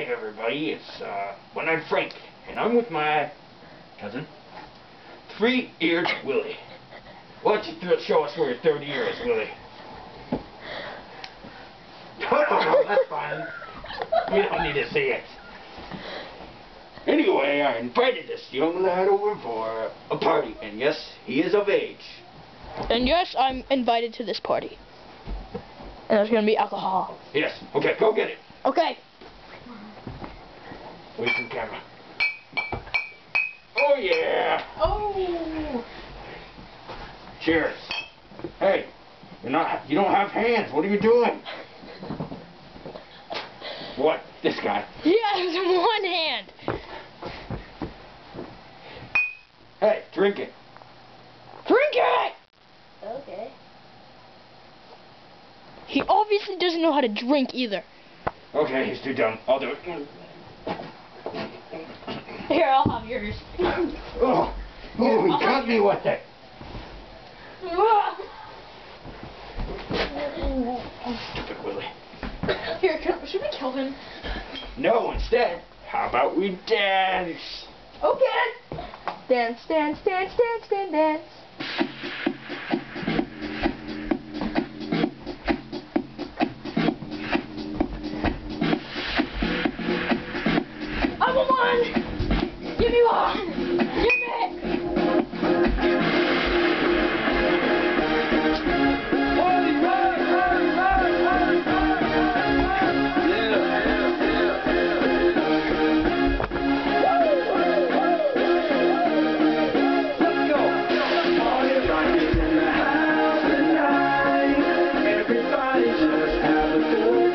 everybody, it's One-Eyed Frank, and I'm with my cousin, Three-Eared Willie. Why don't you show us where your third ear is, Willie? No, that's fine. We don't need to see it. Anyway, I invited this young lad over for a party, and yes, he is of age. And yes, I'm invited to this party. And there's gonna be alcohol. Yes, okay, go get it. Okay. Wait for the camera. Oh yeah! Oh! Cheers. Hey, you don't have hands. What are you doing? What? This guy? Yes, one hand. Hey, drink it. Drink it! Okay. He obviously doesn't know how to drink either. Okay, he's too dumb. I'll do it. Here, I'll have yours. Oh, he got me with it. Stupid Willie. Here, should we kill him? No, instead, how about we dance? Okay. Dance, dance, dance, dance, dance, dance. I want one! Give me one! Give me! Everybody just have a good